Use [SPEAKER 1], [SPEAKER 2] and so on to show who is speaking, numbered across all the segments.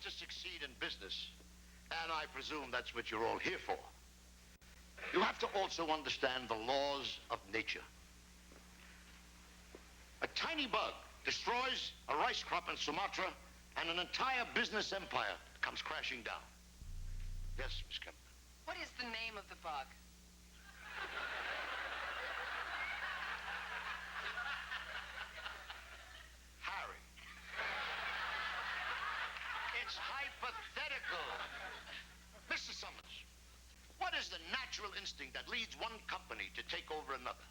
[SPEAKER 1] to succeed in business, and I presume that's what you're all here for, you have to also understand the laws of nature. A tiny bug destroys a rice crop in Sumatra, and an entire business empire comes crashing down. Yes, Miss Kemp.
[SPEAKER 2] What is the name of the bug?
[SPEAKER 1] Harry. It's hypothetical. Mr. Summers, what is the natural instinct that leads one company to take over another?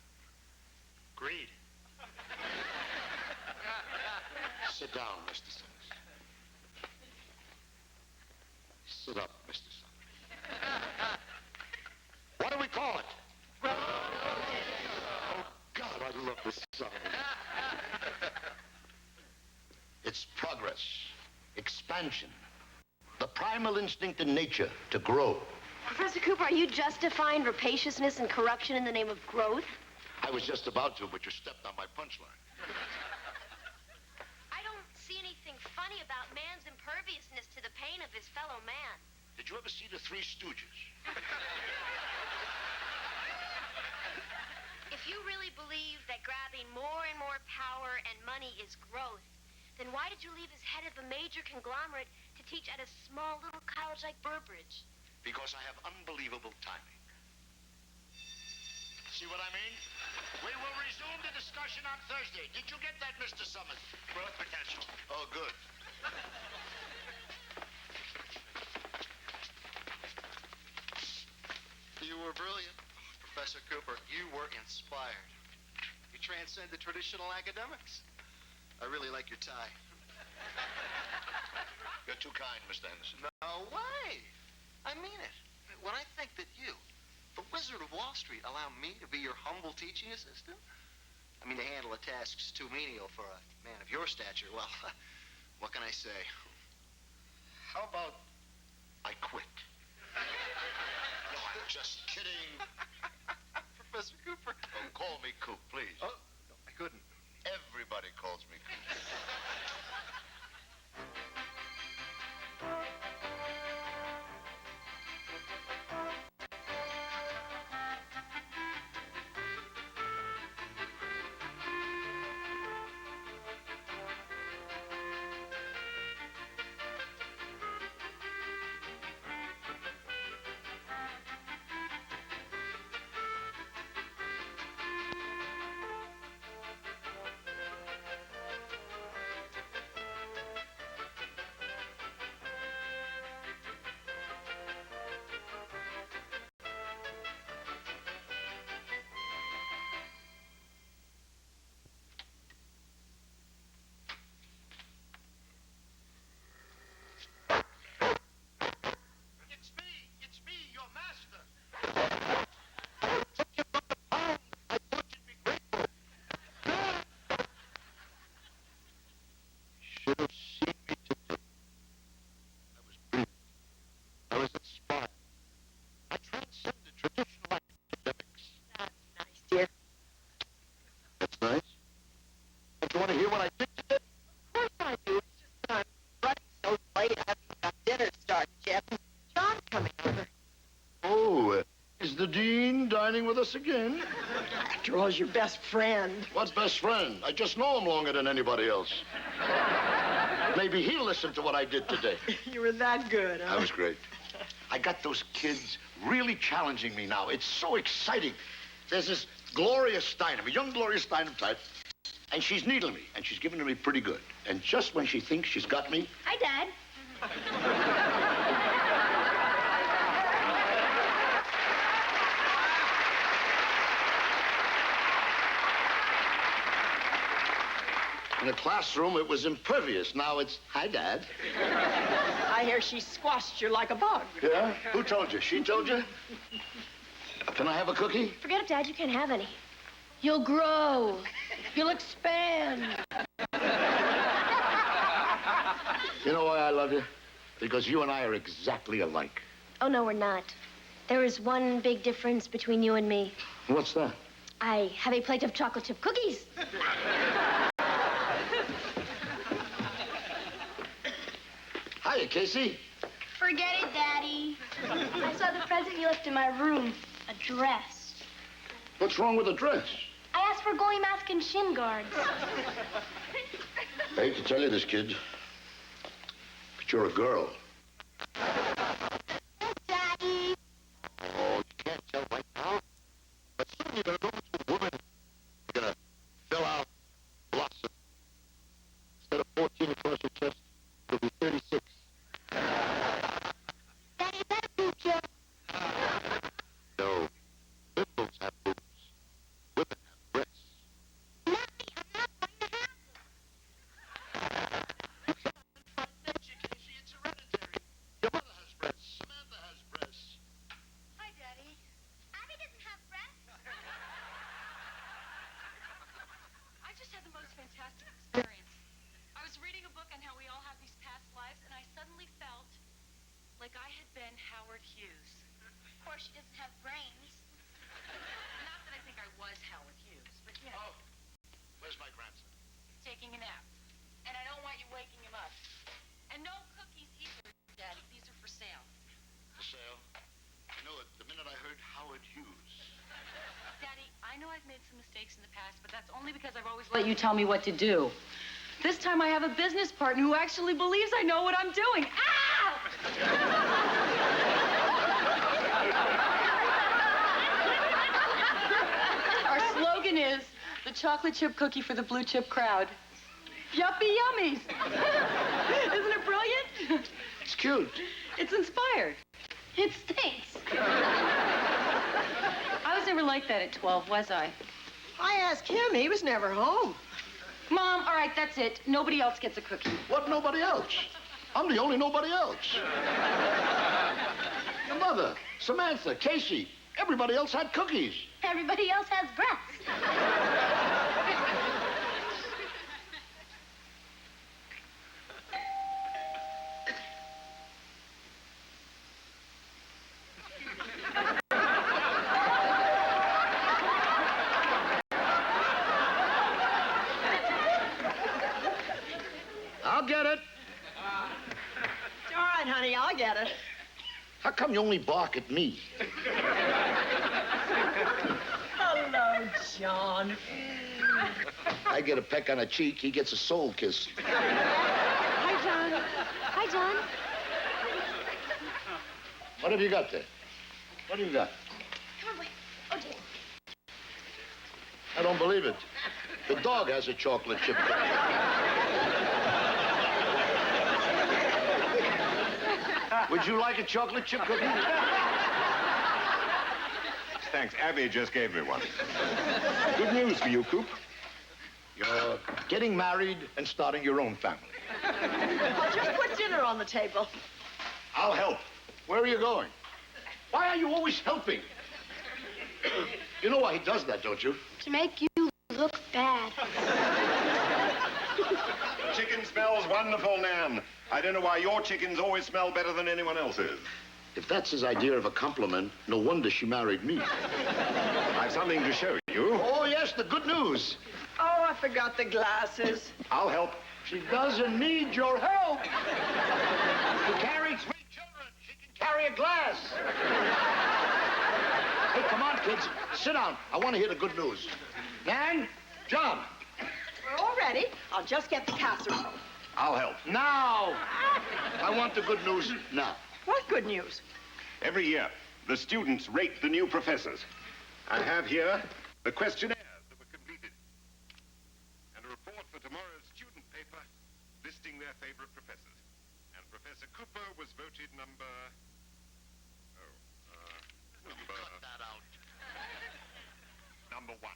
[SPEAKER 3] Greed.
[SPEAKER 1] Sit down, Mr. Summers. Sit up, Mr. Summers. What do we call it? Oh, God, I love this song. It's progress, expansion, the primal instinct in nature to grow.
[SPEAKER 4] Professor Cooper, are you justifying rapaciousness and corruption in the name of growth?
[SPEAKER 1] I was just about to, but you stepped on my punchline.
[SPEAKER 4] I don't see anything funny about man's imperviousness to the pain of his fellow man.
[SPEAKER 1] Did you ever see the Three Stooges?
[SPEAKER 4] If you really believe that grabbing more and more power and money is growth, then why did you leave his head of a major conglomerate to teach at a small little college like Burbridge?
[SPEAKER 1] Because I have unbelievable timing. See what I mean? We will resume the discussion on Thursday. Did you get that, Mr. Summers?
[SPEAKER 3] Growth potential.
[SPEAKER 1] Oh, good.
[SPEAKER 5] You were brilliant, Professor Cooper. You were inspired. You transcend the traditional academics. I really like your tie.
[SPEAKER 1] You're too kind, Mr. Henderson.
[SPEAKER 5] No way. I mean it. When I think that you, the Wizard of Wall Street, allow me to be your humble teaching assistant, I mean, to handle a task too menial for a man of your stature, well, what can I say?
[SPEAKER 1] How about I quit? No, I'm just kidding.
[SPEAKER 5] Professor Cooper.
[SPEAKER 1] Oh, call me Coop, please.
[SPEAKER 5] Oh, no, I couldn't.
[SPEAKER 1] Everybody calls me Coop. It's me, your master. I thought you'd be grateful. You should have seen me today. I was brilliant. I was inspired. I transcended traditional academics.
[SPEAKER 4] That's nice, dear.
[SPEAKER 1] That's nice. Don't you want to hear what I did today?
[SPEAKER 2] Of course I do. It's just that I'm running so late. I haven't got dinner started yet. John's coming over.
[SPEAKER 1] Oh, is the dean dining with us again?
[SPEAKER 2] After all, he's your best friend.
[SPEAKER 1] What's best friend? I just know him longer than anybody else. Maybe he'll listen to what I did today.
[SPEAKER 2] You were that good, huh?
[SPEAKER 1] That was great. I got those kids really challenging me now. It's so exciting. There's this Gloria Steinem, a young Gloria Steinem type, and she's needling me, and she's giving it to me pretty good. And just when she thinks she's got me...
[SPEAKER 4] Hi, Dad.
[SPEAKER 1] In the classroom, it was impervious. Now it's, hi, Dad.
[SPEAKER 2] I hear she squashed you like a bug.
[SPEAKER 1] Yeah? Who told you? She told you? Can I have a cookie?
[SPEAKER 4] Forget it, Dad. You can't have any. You'll grow. You'll expand.
[SPEAKER 1] You know why I love you? Because you and I are exactly alike.
[SPEAKER 4] Oh, no, we're not. There is one big difference between you and me.
[SPEAKER 1] What's that?
[SPEAKER 4] I have a plate of chocolate chip cookies.
[SPEAKER 1] Hiya, Casey?
[SPEAKER 6] Forget it, Daddy. I saw the present you left in my room. A dress.
[SPEAKER 1] What's wrong with the dress?
[SPEAKER 6] I asked for goalie mask and shin guards.
[SPEAKER 1] I hate to tell you this, kid, but you're a girl.
[SPEAKER 6] Daddy.
[SPEAKER 1] Oh, you can't tell right now. But soon you're going to go into a woman. You're going to fill out blossom. Instead of 14 across your chest, it'll be 36.
[SPEAKER 6] Daddy, is that a picture?
[SPEAKER 1] No. Liberals have boobs. Women have breasts.
[SPEAKER 6] Mommy, I'm not going to have
[SPEAKER 1] It's hereditary. Your mother has breasts. Samantha has breasts.
[SPEAKER 4] Hi, Daddy.
[SPEAKER 6] Abby doesn't have breasts.
[SPEAKER 7] I just had the most fantastic experience. I was reading a book on how we all have these past lives, and I suddenly felt like I had been Howard Hughes.
[SPEAKER 6] Of course, she doesn't have brains.
[SPEAKER 7] Not that I think I was Howard Hughes, but you know,
[SPEAKER 1] Oh, where's my grandson?
[SPEAKER 7] he's taking a nap. And I don't want you waking him up. And no cookies either, Daddy. These are for sale.
[SPEAKER 1] For sale. You know, the minute I heard Howard Hughes.
[SPEAKER 7] Daddy, I know I've made some mistakes in the past, but that's only because I've always let you tell me what to do. This time I have a business partner who actually believes I know what I'm doing. Ah! Our slogan is the chocolate chip cookie for the blue chip crowd. Yuppie yummies. Isn't it brilliant?
[SPEAKER 1] It's cute.
[SPEAKER 7] It's inspired.
[SPEAKER 6] It stinks.
[SPEAKER 7] I was never like that at 12, was I?
[SPEAKER 2] I asked him. He was never home.
[SPEAKER 7] Mom, all right, that's it. Nobody else gets a cookie.
[SPEAKER 1] What, nobody else? I'm the only nobody else. Your mother, Samantha, Casey, everybody else had cookies.
[SPEAKER 6] Everybody else has breasts.
[SPEAKER 1] I'll get it.
[SPEAKER 2] All right, honey, I'll get it.
[SPEAKER 1] How come you only bark at me?
[SPEAKER 2] Hello, John.
[SPEAKER 1] I get a peck on the cheek, he gets a soul kiss.
[SPEAKER 6] Hi, John. Hi, John.
[SPEAKER 1] What have you got there? What have you got?
[SPEAKER 6] Come on, boy. Oh, dear.
[SPEAKER 1] I don't believe it. The dog has a chocolate chip cookie. Would you like a chocolate chip cookie?
[SPEAKER 8] Thanks. Abby just gave me one. Good news for you, Coop.
[SPEAKER 1] You're getting married and starting your own family.
[SPEAKER 2] I'll just put dinner on the table.
[SPEAKER 1] I'll help. Where are you going? Why are you always helping? You know why he does that, don't you?
[SPEAKER 6] To make you look bad.
[SPEAKER 8] Chicken smells wonderful, Nan. I don't know why your chickens always smell better than anyone else's.
[SPEAKER 1] If that's his idea of a compliment, no wonder she married me.
[SPEAKER 8] I've something to show you.
[SPEAKER 1] Oh, yes, the good news.
[SPEAKER 2] Oh, I forgot the glasses.
[SPEAKER 8] I'll help.
[SPEAKER 1] She doesn't need your help. To carry 3 children, she can carry a glass. Hey, come on, kids. Sit down. I want to hear the good news. Nan, John.
[SPEAKER 2] We're all ready. I'll just get the casserole.
[SPEAKER 1] I'll help. Now. I want the good news now.
[SPEAKER 2] What good news?
[SPEAKER 8] Every year, the students rate the new professors. I have here the questionnaires that were completed and a report for tomorrow's student paper listing their favorite professors. And Professor Cooper was voted number...
[SPEAKER 1] Cut that out.
[SPEAKER 8] number 1.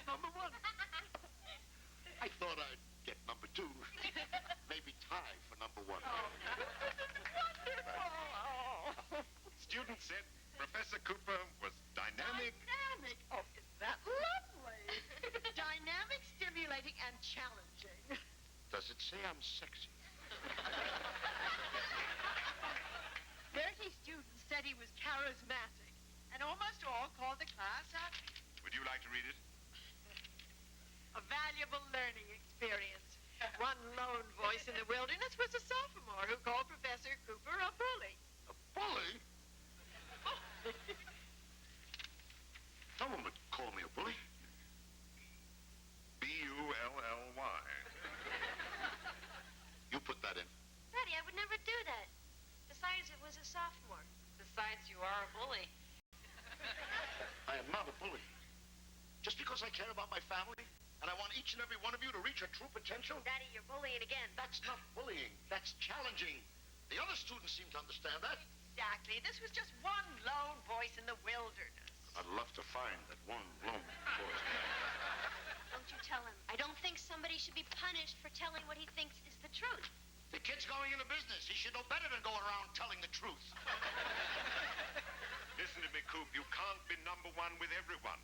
[SPEAKER 1] Number 1. I thought I'd get number 2. Maybe tie for number 1.
[SPEAKER 8] Students said Professor Cooper was dynamic.
[SPEAKER 2] Dynamic? Oh, isn't that lovely? Dynamic, stimulating, and challenging.
[SPEAKER 1] Does it say I'm sexy?
[SPEAKER 2] 30 students said he was charismatic, and almost all called the class a...
[SPEAKER 8] Would you like to read it?
[SPEAKER 2] A valuable learning experience. One lone voice in the wilderness was a sophomore who called Professor Cooper a bully.
[SPEAKER 1] A bully? No one would call me a bully.
[SPEAKER 8] B-U-L-L-Y.
[SPEAKER 1] You put that in.
[SPEAKER 4] Daddy, I would never do that. Besides, it was a sophomore.
[SPEAKER 7] Besides, you are a bully.
[SPEAKER 1] I am not a bully. Just because I care about my family, and I want each and every one of you to reach your true potential,
[SPEAKER 4] Daddy, you're bullying again.
[SPEAKER 1] that's not bullying. That's challenging. The other students seem to understand that.
[SPEAKER 2] Exactly. This was just one lone voice in the wilderness.
[SPEAKER 1] I'd love to find that one lone voice.
[SPEAKER 4] Don't you tell him. I don't think somebody should be punished for telling what he thinks is the truth.
[SPEAKER 1] The kid's going into business. He should know better than going around telling the truth.
[SPEAKER 8] Listen to me, Coop. You can't be number one with everyone.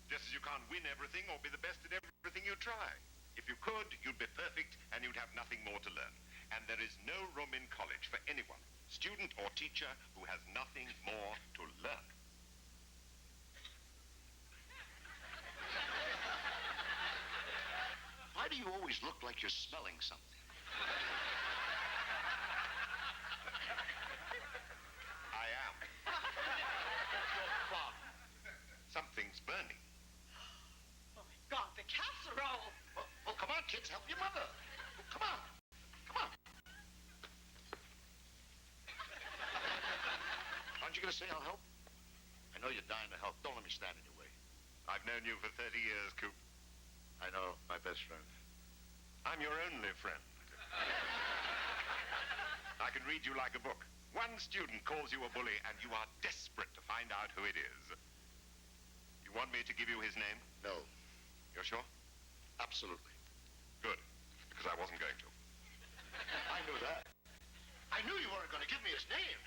[SPEAKER 8] Just as you can't win everything or be the best at everything you try. If you could, you'd be perfect and you'd have nothing more to learn. And there is no room in college for anyone, student or teacher, who has nothing more to learn.
[SPEAKER 1] Why do you always look like you're smelling something?
[SPEAKER 8] I am.
[SPEAKER 1] What's your problem?
[SPEAKER 8] Something's burning.
[SPEAKER 2] Oh, my God, the casserole!
[SPEAKER 1] Well, come on, kids, help your mother. Well, come on. Come on. Aren't you going to say I'll help? I know you're dying to help. Don't let me stand in your way.
[SPEAKER 8] I've known you for 30 years, Coop.
[SPEAKER 1] I know, my best friend.
[SPEAKER 8] I'm your only friend. I can read you like a book. One student calls you a bully, and you are desperate to find out who it is. You want me to give you his name?
[SPEAKER 1] No,
[SPEAKER 8] You're sure?
[SPEAKER 1] absolutely.
[SPEAKER 8] Good, because I wasn't going to.
[SPEAKER 1] I knew that. I knew you weren't going to give me his name.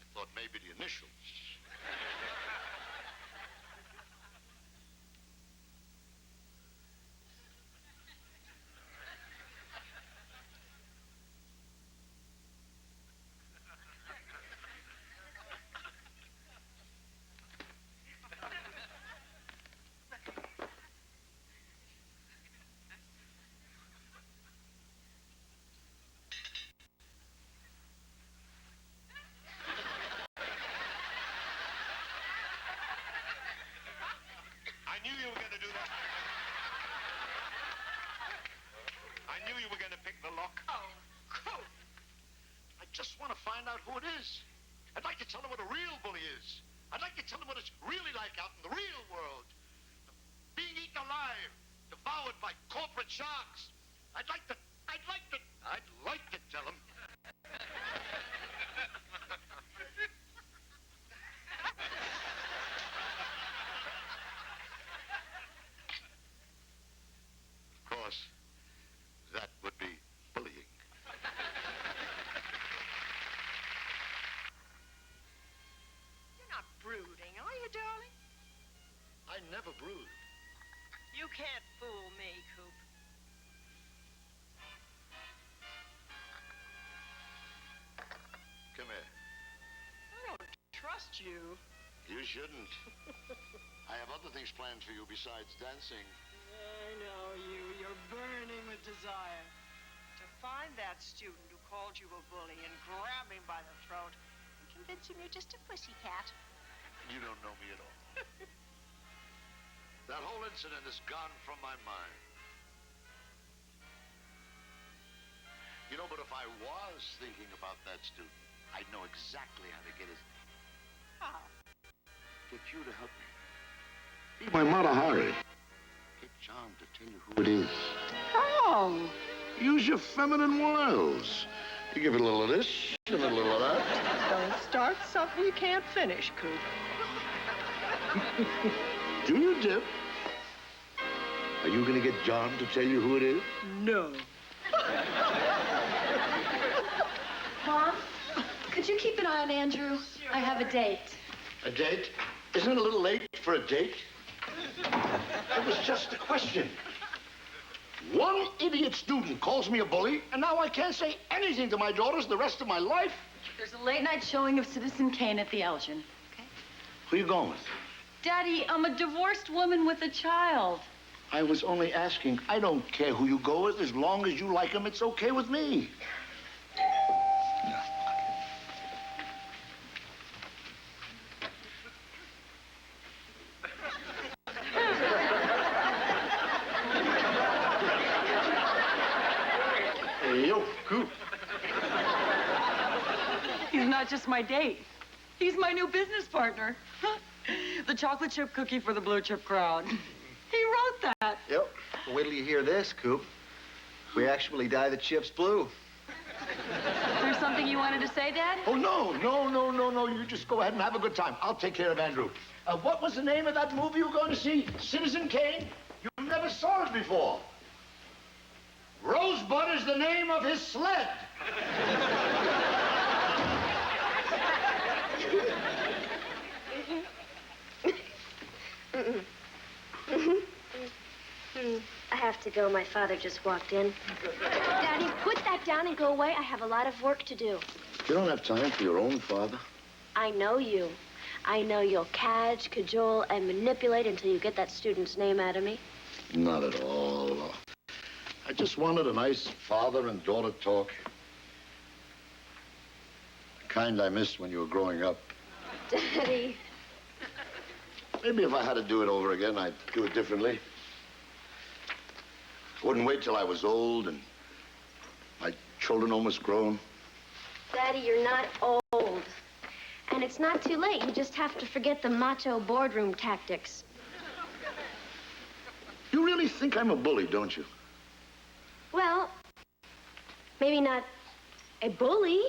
[SPEAKER 1] I thought maybe the initials.
[SPEAKER 8] I knew you were going to do that. I knew you were going to pick the lock.
[SPEAKER 2] Oh, Coop!
[SPEAKER 1] I just want to find out who it is. I'd like to tell them what a real bully is. I'd like to tell them what it's really like out in the real world. Being eaten alive, devoured by corporate sharks. I'd like to tell them. Of course, that would be bullying.
[SPEAKER 2] You're not brooding, are you, darling?
[SPEAKER 1] I never brood.
[SPEAKER 2] You can't fool me, Coop.
[SPEAKER 1] Come here.
[SPEAKER 2] I don't trust you.
[SPEAKER 1] You shouldn't. I have other things planned for you besides dancing.
[SPEAKER 2] I know you. You're burning with desire. To find that student who called you a bully and grab him by the throat and convince him you're just a pussycat.
[SPEAKER 1] You don't know me at all. That whole incident is gone from my mind. You know, but if I was thinking about that student, I'd know exactly how to get his...
[SPEAKER 2] How?
[SPEAKER 1] Get you to help me. Be my Mata Hari. Get John to tell you who it is.
[SPEAKER 2] How?
[SPEAKER 1] Use your feminine wiles. You give it a little of this, give it a little of that.
[SPEAKER 2] Don't start something you can't finish, Coop.
[SPEAKER 1] Do you, Dip? Are you going to get John to tell you who it is?
[SPEAKER 2] No.
[SPEAKER 7] Mom, could you keep an eye on Andrew? I have a date.
[SPEAKER 1] A date? Isn't it a little late for a date? It was just a question. One idiot student calls me a bully, and now I can't say anything to my daughters the rest of my life.
[SPEAKER 7] There's a late-night showing of Citizen Kane at the Elgin.
[SPEAKER 1] Who are you going with?
[SPEAKER 7] Daddy, I'm a divorced woman with a child.
[SPEAKER 1] I was only asking. I don't care who you go with. As long as you like him, it's okay with me. Hey, yo, Coop.
[SPEAKER 7] He's not just my date. He's my new business partner. The chocolate chip cookie for the blue chip crowd. He wrote that.
[SPEAKER 5] Yep. Wait till you hear this, Coop. We actually dye the chips blue.
[SPEAKER 7] Is there something you wanted to say, Dad?
[SPEAKER 1] Oh, no. You just go ahead and have a good time. I'll take care of Andrew. What was the name of that movie you were going to see? Citizen Kane? You never saw it before. Rosebud is the name of his sled.
[SPEAKER 4] I have to go. My father just walked in. Daddy, put that down and go away. I have a lot of work to do.
[SPEAKER 1] You don't have time for your own father?
[SPEAKER 4] I know you. I know you'll cadge, cajole, and manipulate until you get that student's name out of me.
[SPEAKER 1] Not at all. I just wanted a nice father and daughter talk. The kind I missed when you were growing up.
[SPEAKER 4] Daddy.
[SPEAKER 1] Maybe if I had to do it over again, I'd do it differently. I wouldn't wait till I was old and my children almost grown.
[SPEAKER 4] Daddy, you're not old. And it's not too late. You just have to forget the macho boardroom tactics.
[SPEAKER 1] You really think I'm a bully, don't you?
[SPEAKER 4] Well, maybe not a bully,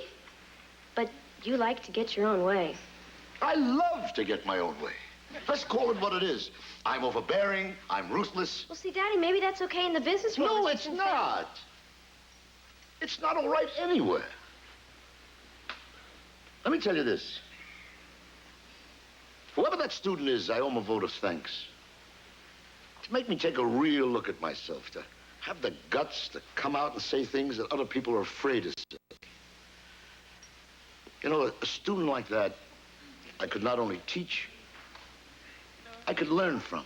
[SPEAKER 4] but you like to get your own way.
[SPEAKER 1] I love to get my own way. Let's call it what it is. I'm overbearing. I'm ruthless.
[SPEAKER 4] Well, see, Daddy, maybe that's okay in the business world.
[SPEAKER 1] No, it's not. It's not all right anywhere. Let me tell you this. Whoever that student is, I owe him a vote of thanks. To make me take a real look at myself, to have the guts to come out and say things that other people are afraid to say. You know, a student like that, I could not only teach, I could learn from.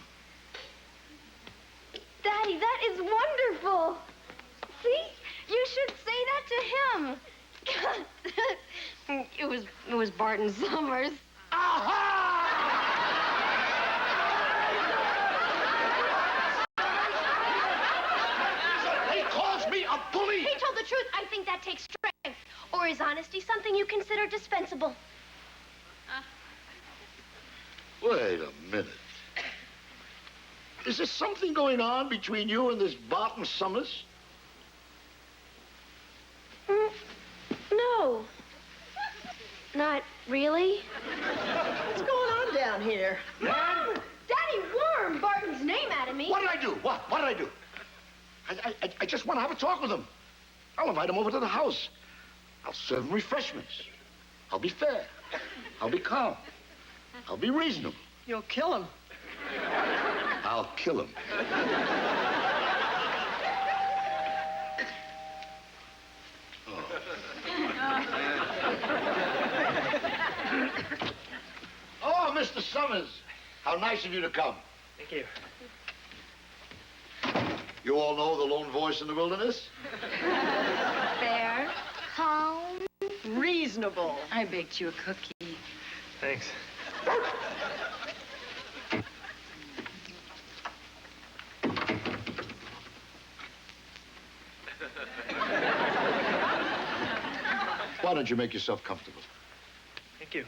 [SPEAKER 4] Daddy, that is wonderful. See? You should say that to him. It was Barton Summers.
[SPEAKER 1] Aha! He calls me a bully.
[SPEAKER 4] He told the truth. I think that takes strength. Or is honesty something you consider dispensable?
[SPEAKER 1] Wait a minute. Is there something going on between you and this Barton Summers?
[SPEAKER 4] No. Not really.
[SPEAKER 2] What's going on down here?
[SPEAKER 4] Worm! Daddy, Worm! Barton's name out of me.
[SPEAKER 1] What did I do? What did I do? I just want to have a talk with him. I'll invite him over to the house. I'll serve him refreshments. I'll be fair. I'll be calm. I'll be reasonable.
[SPEAKER 2] You'll kill him.
[SPEAKER 1] I'll kill him. Oh, Mr. Summers. How nice of you to come.
[SPEAKER 3] Thank you.
[SPEAKER 1] You all know the lone voice in the wilderness?
[SPEAKER 4] Fair, calm,
[SPEAKER 2] Reasonable.
[SPEAKER 7] I baked you a cookie.
[SPEAKER 3] Thanks.
[SPEAKER 1] Why don't you make yourself comfortable?
[SPEAKER 3] Thank you.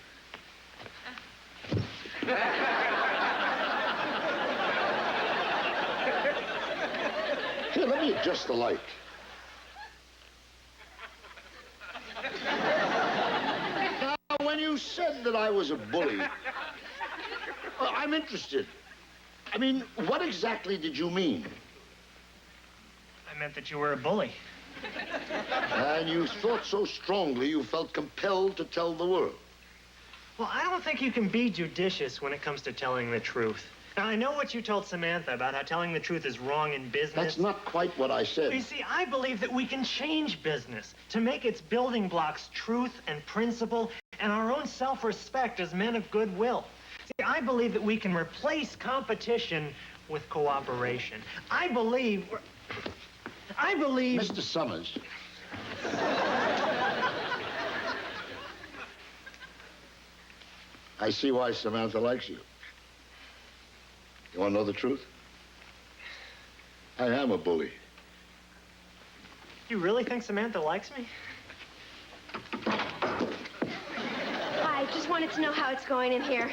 [SPEAKER 1] Here, let me adjust the light. Now, when you said that I was a bully, I'm interested. I mean, what exactly did you mean?
[SPEAKER 3] I meant that you were a bully.
[SPEAKER 1] And you thought so strongly you felt compelled to tell the world.
[SPEAKER 3] Well, I don't think you can be judicious when it comes to telling the truth. Now, I know what you told Samantha about how telling the truth is wrong in business.
[SPEAKER 1] That's not quite what I said.
[SPEAKER 3] You see, I believe that we can change business to make its building blocks truth and principle and our own self-respect as men of goodwill. See, I believe that we can replace competition with cooperation. I believe...
[SPEAKER 1] Mr. Summers. I see why Samantha likes you. You want to know the truth? I am a bully.
[SPEAKER 3] You really think Samantha likes me?
[SPEAKER 6] I just wanted to know how it's going in here.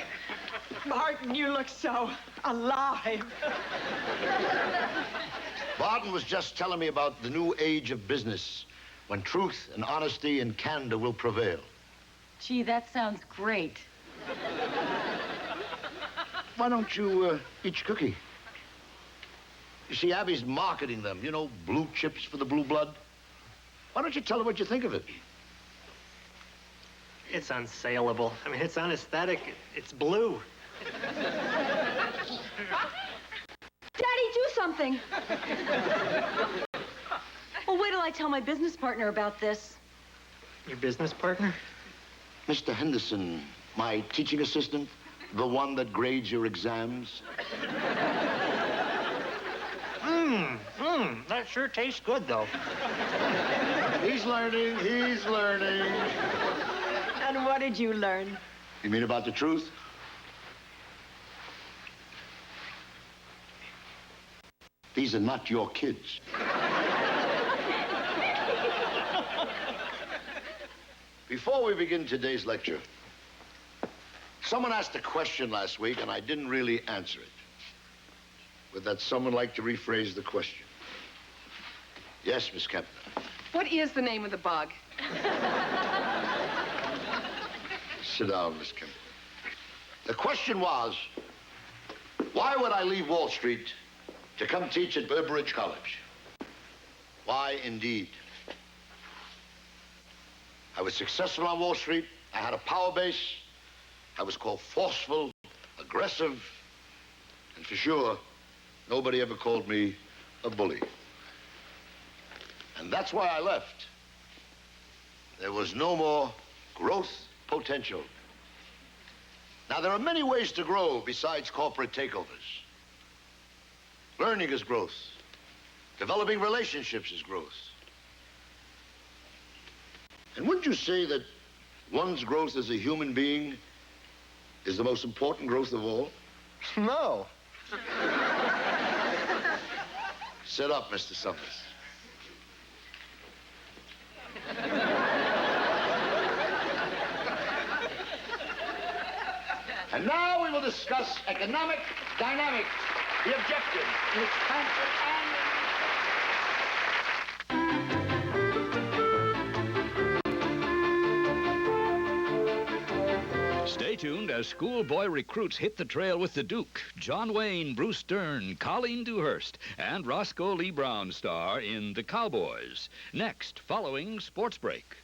[SPEAKER 2] Martin, you look so alive.
[SPEAKER 1] Barton was just telling me about the new age of business, when truth and honesty and candor will prevail.
[SPEAKER 7] Gee, that sounds great.
[SPEAKER 1] Why don't you each cookie? You see, Abby's marketing them. You know, blue chips for the blue blood. Why don't you tell her what you think of it?
[SPEAKER 3] It's unsaleable. I mean, it's unaesthetic. It's blue.
[SPEAKER 7] Daddy, do something. Well, wait till I tell my business partner about this.
[SPEAKER 3] Your business partner?
[SPEAKER 1] Mr. Henderson, my teaching assistant, the one that grades your exams.
[SPEAKER 3] That sure tastes good, though.
[SPEAKER 1] He's learning, he's learning.
[SPEAKER 2] And what did you learn?
[SPEAKER 1] You mean about the truth? These are not your kids. Before we begin today's lecture, someone asked a question last week, and I didn't really answer it. Would that someone like to rephrase the question? Yes, Miss Kempner.
[SPEAKER 2] What is the name of the bug?
[SPEAKER 1] Sit down, Miss Kempner. The question was, why would I leave Wall Street to come teach at Burbridge College? Why, indeed? I was successful on Wall Street. I had a power base. I was called forceful, aggressive, and for sure, nobody ever called me a bully. And that's why I left. There was no more growth potential. Now, there are many ways to grow besides corporate takeovers. Learning is growth. Developing relationships is growth. And wouldn't you say that one's growth as a human being is the most important growth of all?
[SPEAKER 5] No.
[SPEAKER 1] Sit up, Mr. Summers. And now we will discuss economic dynamics, the objectives, the expansion, and...
[SPEAKER 9] Stay tuned as schoolboy recruits hit the trail with the Duke. John Wayne, Bruce Dern, Colleen Dewhurst, and Roscoe Lee Brown star in The Cowboys. Next, following Sports Break.